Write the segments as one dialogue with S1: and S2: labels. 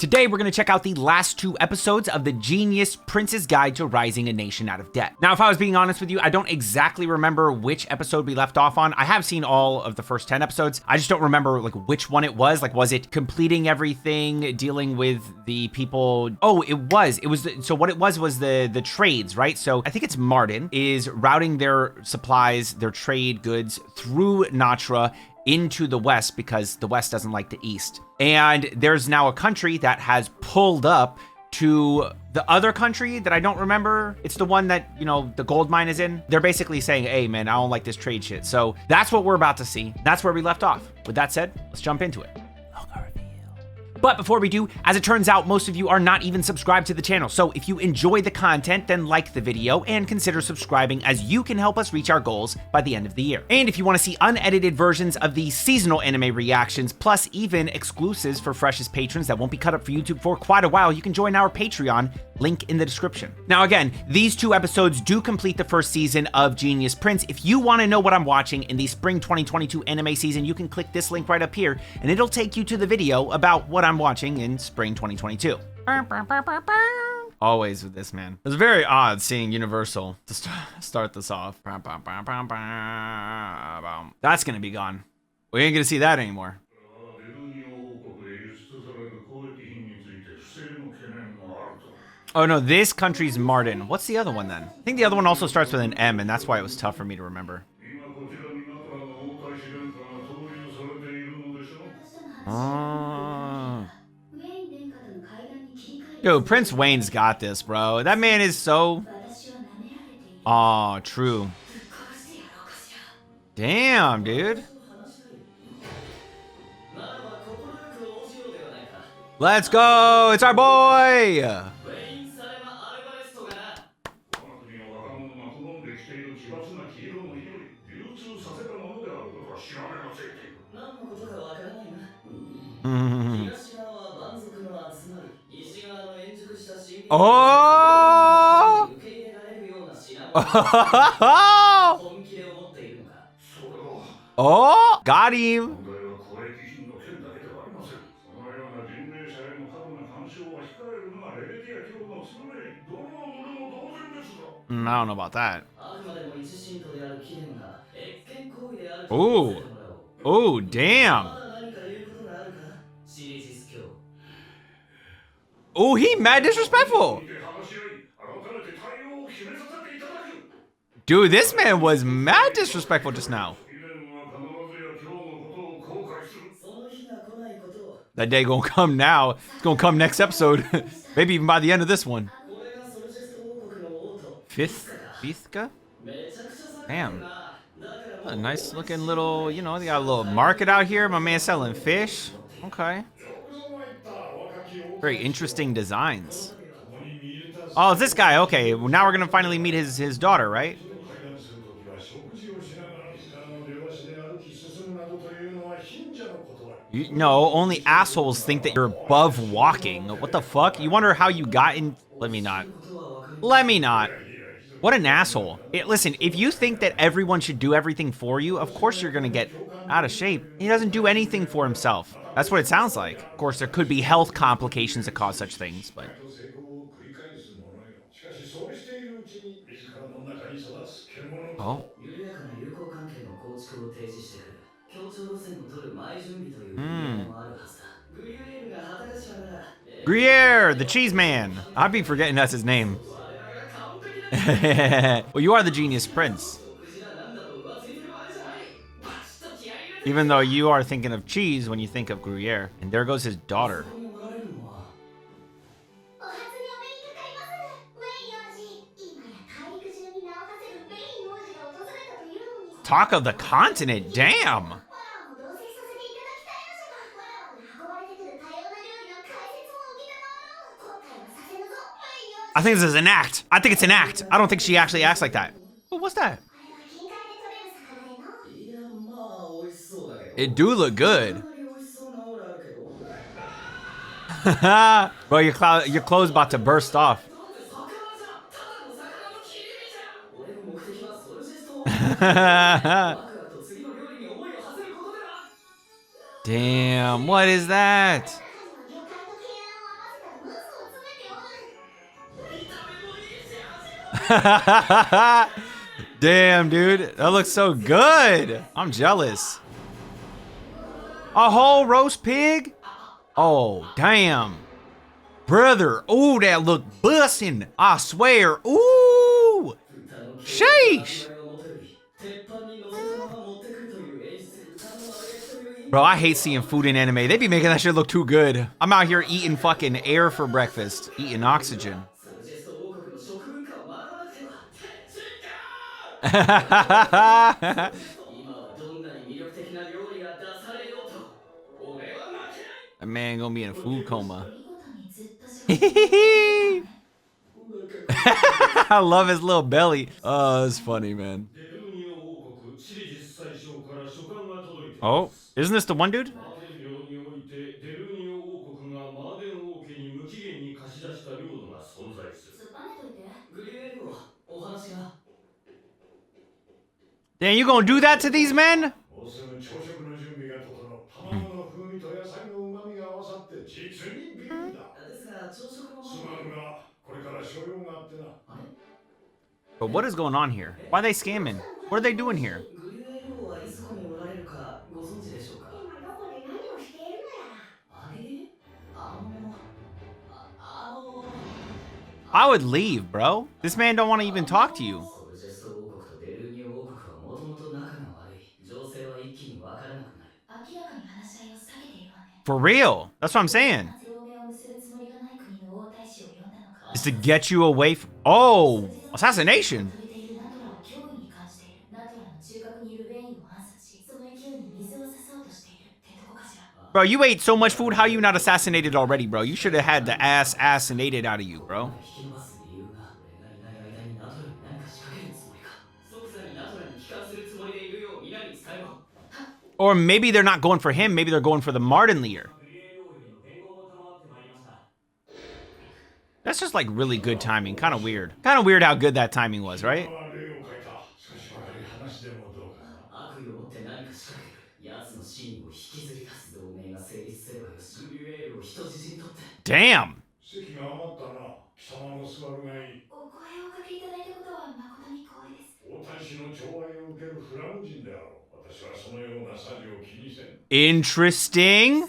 S1: Today, we're going to check out the last 2 episodes of the Genius Prince's Guide to Rising a Nation Out of Debt. Now, if I was being honest with you, I don't exactly remember which episode we left off on. I have seen all of the first 10 episodes. I just don't remember like which one it was. Like, was it completing everything, dealing with the people? Oh, it was. So what it was the trades, right? So I think it's Martin is routing their supplies, their trade goods through Natra into the West because the West doesn't like the East. And there's now a country that has pulled up to the other country that I don't remember. It's the one that, you know, the gold mine is in. They're basically saying, hey man, I don't like this trade shit. So that's what we're about to see. That's where we left off. With that said, let's jump into it. But before we do, as it turns out, most of you are not even subscribed to the channel. So if you enjoy the content, then like the video and consider subscribing, as you can help us reach our goals by the end of the year. And if you want to see unedited versions of the seasonal anime reactions, plus even exclusives for freshest patrons that won't be cut up for YouTube for quite a while, you can join our Patreon, link in the description. Now again, these 2 episodes do complete the first season of Genius Prince. If you want to know what I'm watching in the spring 2022 anime season, you can click this link right up here and it'll take you to the video about what I'm watching in spring 2022. Always with this, man. It's very odd seeing Universal to start this off. That's gonna be gone. We ain't gonna see that anymore. Oh no, this country's Martin. What's the other one then? I think the other one also starts with an M, and that's why it was tough for me to remember. Oh. Yo, Prince Wayne's got this, bro. That man is so... Oh, true. Damn, dude. Let's go! It's our boy! Oh! Oh! Got him! I don't know about that. Oh! Oh, damn! Oh, he mad disrespectful! Dude, this man was mad disrespectful just now. That day gonna come now. It's gonna come next episode. Maybe even by the end of this one. Fifthka? Damn. A nice looking little, you know, they got a little market out here. My man selling fish. Okay. Very interesting designs. Oh, it's this guy. Okay, well, now we're gonna finally meet his daughter, right? No, only assholes think that you're above walking. What the fuck? You wonder how you got in... Let me not. Let me not. What an asshole. Listen, if you think that everyone should do everything for you, of course you're gonna get out of shape. He doesn't do anything for himself. That's what it sounds like. Of course, there could be health complications that cause such things, but... Oh. Gruyere, the cheese man. I'd be forgetting that's his name. Well, you are the Genius Prince. Even though you are thinking of cheese when you think of Gruyere. And there goes his daughter. Talk of the continent, damn. I think this is an act. I think it's an act. I don't think she actually acts like that. Oh, what's that? It do look good. Bro, your clothes about to burst off. Damn, what is that? Damn, dude. That looks so good. I'm jealous. A whole roast pig? Oh, damn. Brother. Ooh, that look bussin'. I swear. Ooh. Sheesh. Bro, I hate seeing food in anime. They be making that shit look too good. I'm out here eating fucking air for breakfast. Eating oxygen. That man gonna be in a food coma. I love his little belly. Oh, it's funny, man. Oh, isn't this the one dude? Damn, you gonna do that to these men? But what is going on here? Why are they scamming? What are they doing here? I would leave, bro. This man don't want to even talk to you. For real. That's what I'm saying. Is to get you away from... Oh, assassination. Bro, you ate so much food. How you not assassinated already, bro? You should have had the ass assassinated out of you, bro. Or maybe they're not going for him. Maybe they're going for the Mardenlier. That's just like really good timing. Kind of weird. Kind of weird how good that timing was, right? Damn. Interesting.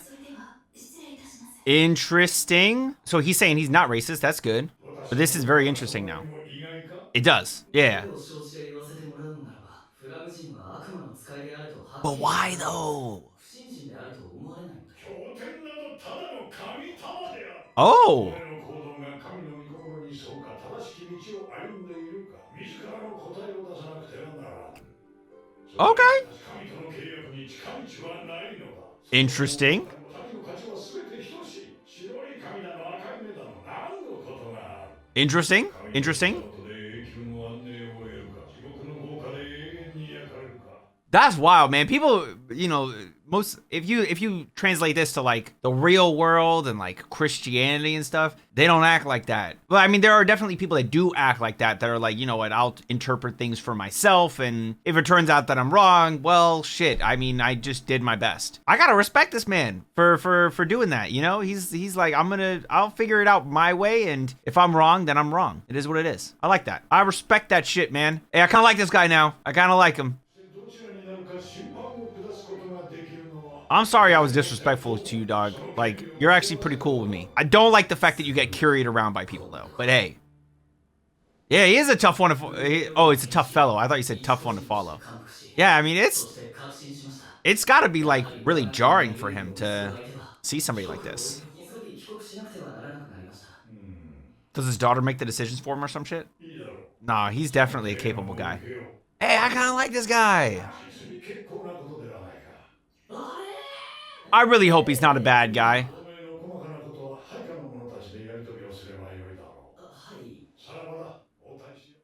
S1: Interesting. So he's saying he's not racist. That's good. But this is very interesting now. It does. Yeah. But why though? Oh. Okay. Interesting. Interesting. Interesting. That's wild, man. People, you know, most if you translate this to like the real world and like Christianity and stuff, they don't act like that. But I mean, there are definitely people that do act like that are like, you know what, I'll interpret things for myself, and if it turns out that I'm wrong, well, shit. I mean, I just did my best. I gotta respect this man for doing that. You know, he's like, I'll figure it out my way, and if I'm wrong, then I'm wrong. It is what it is. I like that. I respect that shit, man. Hey, I kind of like this guy now. I kind of like him. I'm sorry I was disrespectful to you, dog. Like, you're actually pretty cool with me. I don't like the fact that you get carried around by people, though. But hey. Yeah, he is a tough one to... Oh, it's a tough fellow. I thought you said tough one to follow. Yeah, I mean, it's got to be, like, really jarring for him to see somebody like this. Does his daughter make the decisions for him or some shit? Nah, he's definitely a capable guy. Hey, I kind of like this guy. I really hope he's not a bad guy.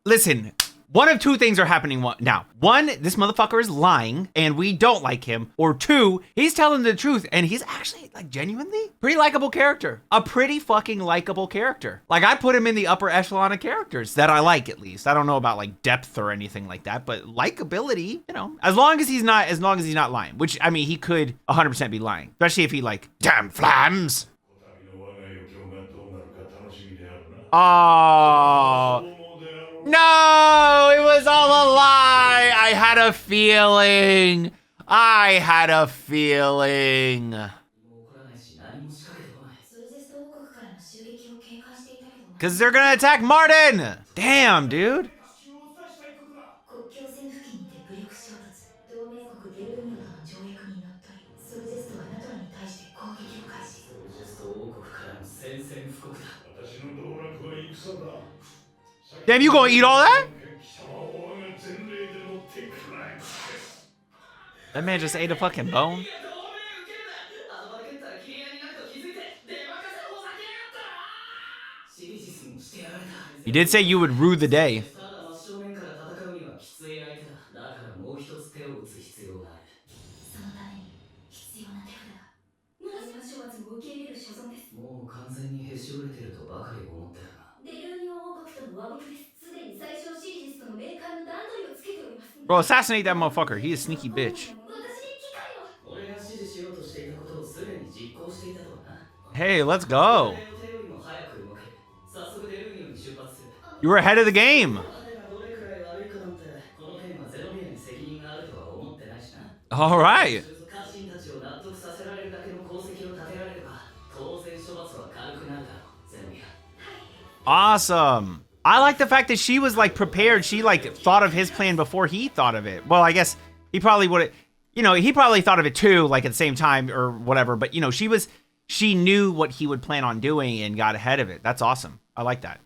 S1: Listen, one of two things are happening now. One, this motherfucker is lying and we don't like him. Or two, he's telling the truth and he's actually like genuinely pretty likable character. A pretty fucking likable character. Like I put him in the upper echelon of characters that I like, at least. I don't know about like depth or anything like that, but likability, you know, as long as he's not lying, which I mean, he could 100% be lying, especially if he like, damn flams. Oh, no. a feeling. I had a feeling. Because they're gonna attack Martin. Damn, dude. Damn, you gonna eat all that? That man just ate a fucking bone. You did say you would rue the day. Bro, assassinate that motherfucker. He is a sneaky bitch. Hey, let's go. You were ahead of the game. All right. Awesome. I like the fact that she was like prepared. She like thought of his plan before he thought of it. Well, I guess he probably would have, you know, he probably thought of it too, like at the same time or whatever. But, you know, she knew what he would plan on doing and got ahead of it. That's awesome. I like that.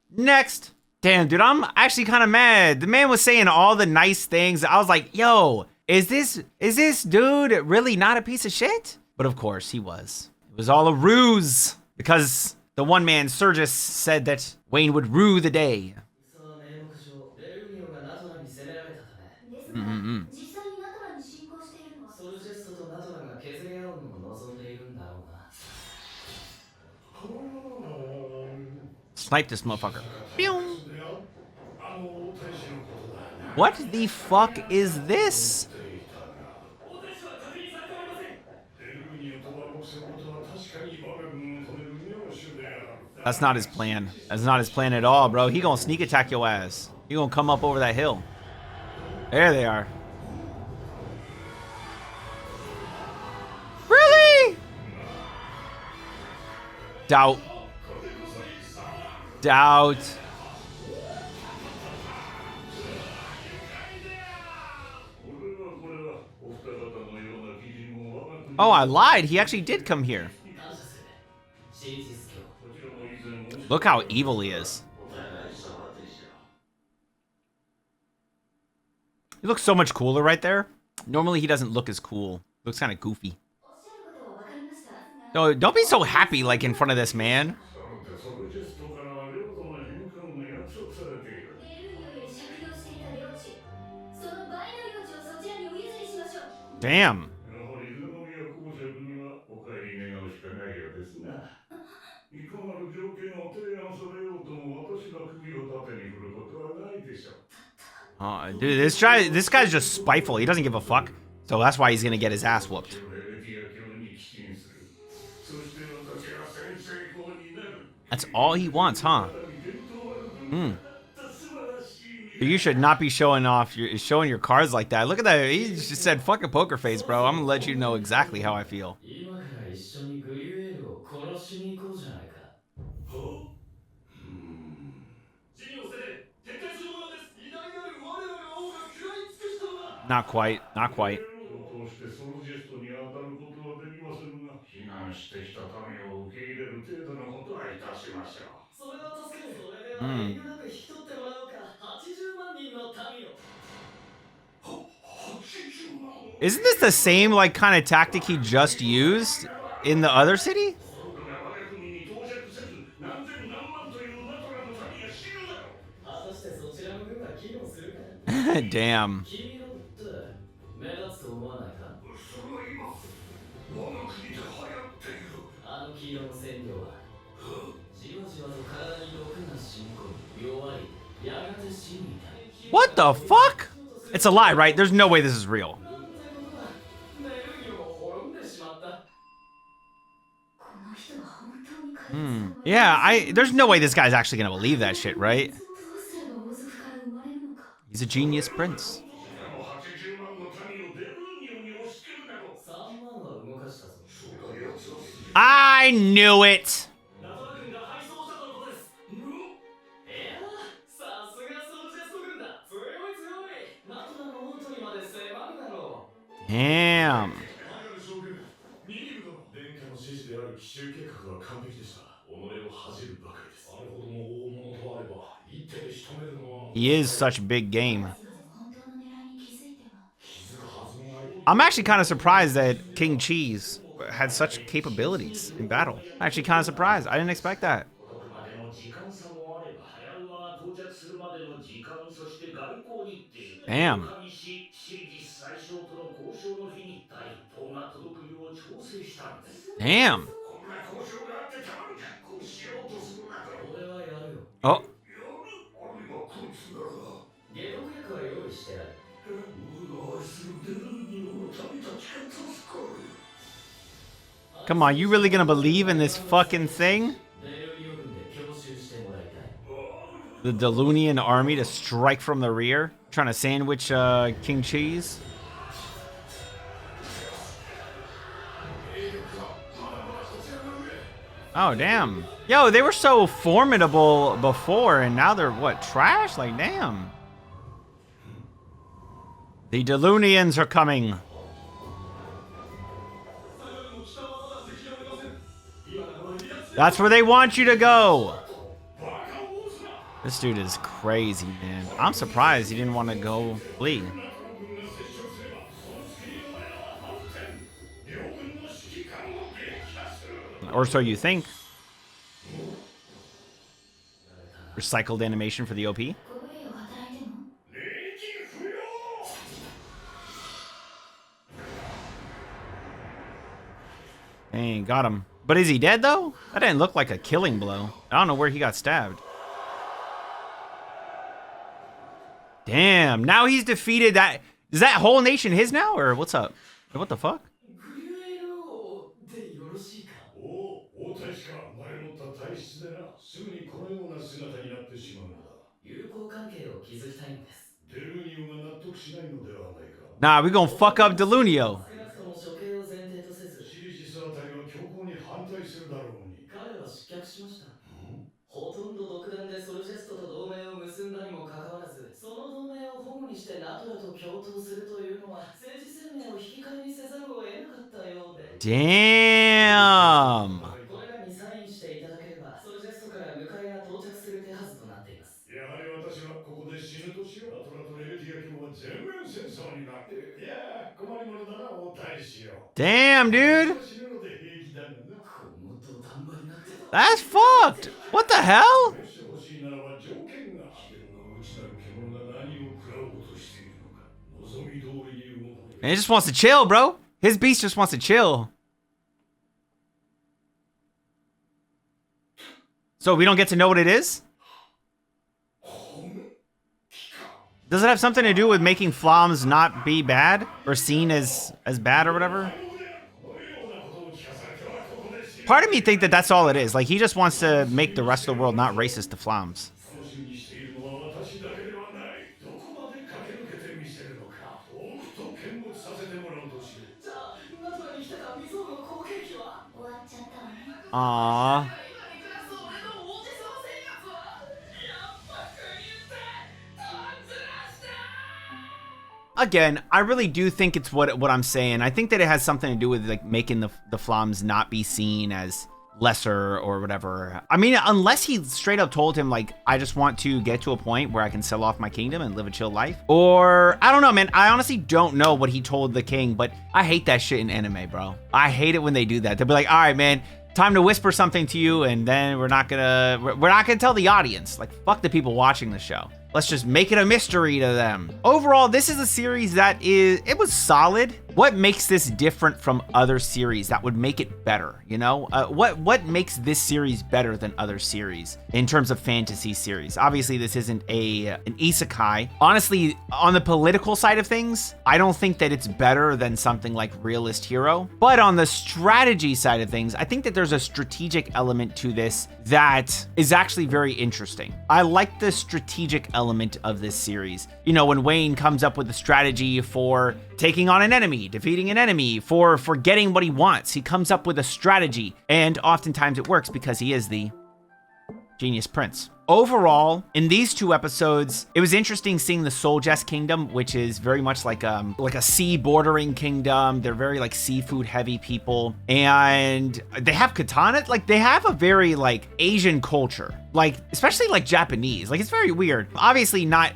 S1: Next. Damn, dude, I'm actually kind of mad. The man was saying all the nice things. I was like, yo, is this dude really not a piece of shit? But of course he was. It was all a ruse because the one man, Sergis, said that Wayne would rue the day. Snipe this motherfucker. Pew! What the fuck is this? That's not his plan. That's not his plan at all, bro. He gonna sneak attack your ass. He gonna come up over that hill. There they are. Really? Doubt. Doubt. Oh, I lied. He actually did come here. Look how evil he is. He looks so much cooler right there. Normally he doesn't look as cool. Looks kind of goofy. No, don't be so happy like in front of this man. Damn. Oh, dude, this guy's just spiteful. He doesn't give a fuck. So that's why he's gonna get his ass whooped. That's all he wants, huh? You should not be showing your cards like that. Look at that. He just said, "Fucking poker face, bro. I'm gonna let you know exactly how I feel." Not quite. Not quite. Isn't this the same like kind of tactic he just used in the other city? Damn. What the fuck? It's a lie, right? There's no way this is real. Yeah, there's no way this guy's actually gonna believe that shit, right? He's a genius prince. I knew it. Damn. He is such big game. I'm actually kind of surprised that King Cheese had such capabilities in battle. I'm actually kind of surprised. I didn't expect that. Damn. Damn. Oh. Come on, you really gonna believe in this fucking thing? The Delunian army to strike from the rear? Trying to sandwich King Cheese? Oh, damn. Yo, they were so formidable before, and now they're, what, trash? Like, damn. The Delunians are coming. That's where they want you to go. This dude is crazy, man. I'm surprised he didn't want to go flee. Or so you think. Recycled animation for the OP. Dang, got him. But is he dead, though? That didn't look like a killing blow. I don't know where he got stabbed. Damn, now he's defeated that. Is that whole nation his now, or what's up? What the fuck? Nah, we gonna fuck up Delunio. Damn. Damn, dude. That's fucked. What the hell? And he just wants to chill, bro. His beast just wants to chill. So we don't get to know what it is? Does it have something to do with making Flams not be bad? Or seen as bad or whatever? Part of me think that that's all it is. Like, he just wants to make the rest of the world not racist to Flams. Aww. Again, I really do think it's what I'm saying. I think that it has something to do with like making the Flams not be seen as lesser or whatever. I mean, unless he straight up told him like, I just want to get to a point where I can sell off my kingdom and live a chill life. Or I don't know, man. I honestly don't know what he told the king, but I hate that shit in anime, bro. I hate it when they do that. They'll be like, all right, man, time to whisper something to you, and then we're not gonna tell the audience. Like, fuck the people watching the show. Let's just make it a mystery to them. Overall, this is a series that it was solid. What makes this different from other series that would make it better, you know? What makes this series better than other series in terms of fantasy series? Obviously, this isn't an isekai. Honestly, on the political side of things, I don't think that it's better than something like Realist Hero. But on the strategy side of things, I think that there's a strategic element to this that is actually very interesting. I like the strategic element of this series. You know, when Wayne comes up with a strategy for taking on an enemy, defeating an enemy, for getting what he wants. He comes up with a strategy, and oftentimes it works because he is the genius prince. Overall, in these 2 episodes, it was interesting seeing the Soljest Kingdom, which is very much like a sea bordering kingdom. They're very like seafood heavy people, and they have katana. Like they have a very like Asian culture, like especially like Japanese. Like it's very weird. Obviously not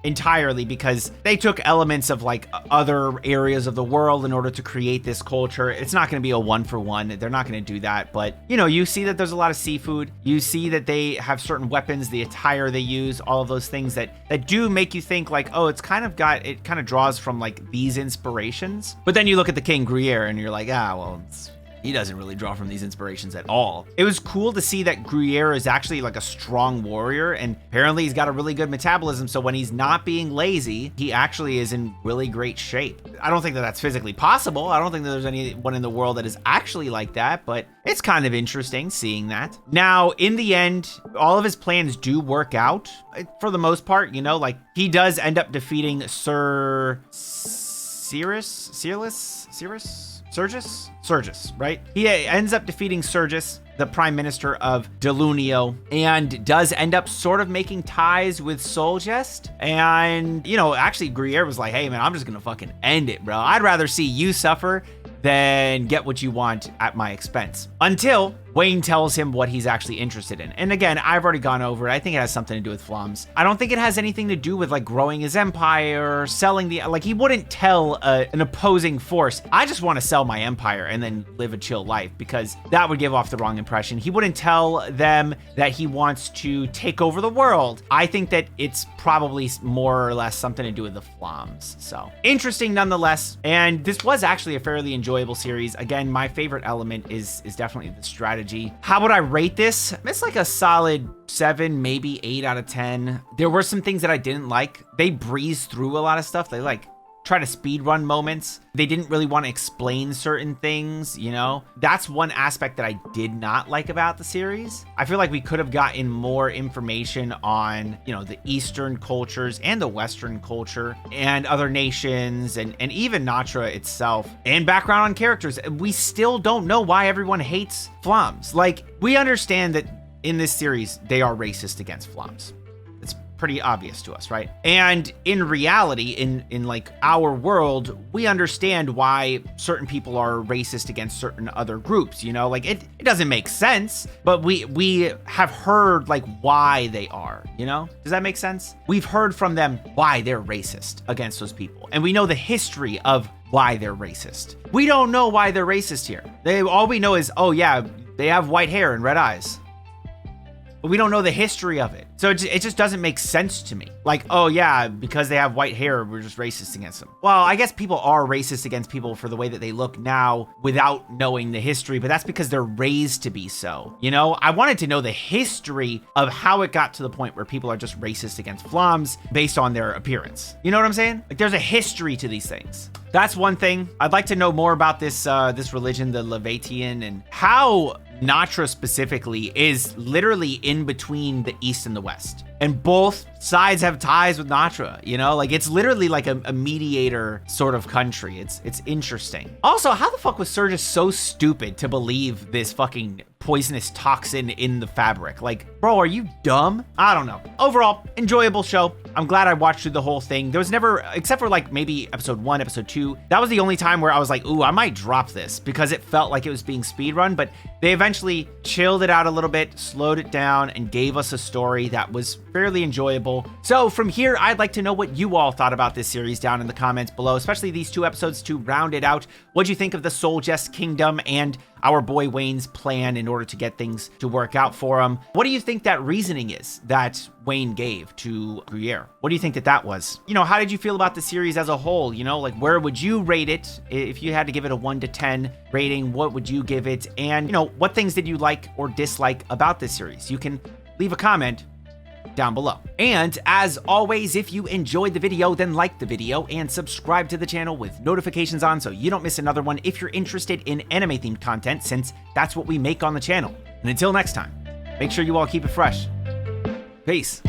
S1: entirely, because they took elements of like other areas of the world in order to create this culture. It's not going to be a 1-for-1. They're not going to do that. But, you know, you see that there's a lot of seafood. You see that they have certain weapons, the attire they use, all of those things that do make you think like, oh, it kind of draws from like these inspirations. But then you look at the King Gruyere and you're like, well, he doesn't really draw from these inspirations at all. It was cool to see that Gruyere is actually like a strong warrior, and apparently he's got a really good metabolism, so when he's not being lazy, he actually is in really great shape. I don't think that that's physically possible. I don't think that there's anyone in the world that is actually like that, but it's kind of interesting seeing that. Now, in the end, all of his plans do work out for the most part, you know, like he does end up defeating Sergis, right? He ends up defeating Sergis, the prime minister of Delunio, and does end up sort of making ties with Soljest. And, you know, actually Gruyere was like, hey man, I'm just gonna fucking end it, bro. I'd rather see you suffer than get what you want at my expense. Until Wein tells him what he's actually interested in. And again, I've already gone over it. I think it has something to do with Flams. I don't think it has anything to do with like growing his empire or selling like he wouldn't tell an opposing force, I just want to sell my empire and then live a chill life, because that would give off the wrong impression. He wouldn't tell them that he wants to take over the world. I think that it's probably more or less something to do with the Flams. So interesting nonetheless. And this was actually a fairly enjoyable series. Again, my favorite element is definitely the strategy. How would I rate this? It's like a solid 7, maybe 8 out of 10. There were some things that I didn't like. They breezed through a lot of stuff. They like try to speed run moments. They didn't really want to explain certain things, you know? That's one aspect that I did not like about the series. I feel like we could have gotten more information on, you know, the Eastern cultures and the Western culture and other nations and even Natra itself, and background on characters. We still don't know why everyone hates Flams. Like, we understand that in this series, they are racist against Flams. Pretty obvious to us, right? And in reality, in like our world, we understand why certain people are racist against certain other groups, you know? Like it doesn't make sense, but we have heard like why they are, you know? Does that make sense? We've heard from them why they're racist against those people, and we know the history of why they're racist. We don't know why they're racist here. All we know is, oh yeah, they have white hair and red eyes. But we don't know the history of it. So it just doesn't make sense to me. Like, oh yeah, because they have white hair, we're just racist against them. Well, I guess people are racist against people for the way that they look now without knowing the history, but that's because they're raised to be so. You know, I wanted to know the history of how it got to the point where people are just racist against Flams based on their appearance. You know what I'm saying? Like there's a history to these things. That's one thing. I'd like to know more about this religion, the Levatian, and how Natra specifically is literally in between the East and the West. And both sides have ties with Natra, you know? Like, it's literally like a mediator sort of country. It's interesting. Also, how the fuck was Sergis so stupid to believe this fucking poisonous toxin in the fabric? Like, bro, are you dumb? I don't know. Overall, enjoyable show. I'm glad I watched through the whole thing. There was never, except for like maybe episode 1, episode 2, that was the only time where I was like, ooh, I might drop this, because it felt like it was being speedrun, but they eventually chilled it out a little bit, slowed it down, and gave us a story that was fairly enjoyable. So from here, I'd like to know what you all thought about this series down in the comments below, especially these 2 episodes to round it out. What'd you think of the Soljest Kingdom and our boy Wayne's plan in order to get things to work out for him? What do you think that reasoning is that Wein gave to Gruyere? What do you think that was? You know, how did you feel about the series as a whole? You know, like where would you rate it? If you had to give it a 1 to 10 rating, what would you give it? And, you know, what things did you like or dislike about this series? You can leave a comment down below. And as always, if you enjoyed the video, then like the video and subscribe to the channel with notifications on so you don't miss another one if you're interested in anime themed content, since that's what we make on the channel. And until next time, make sure you all keep it fresh. Peace.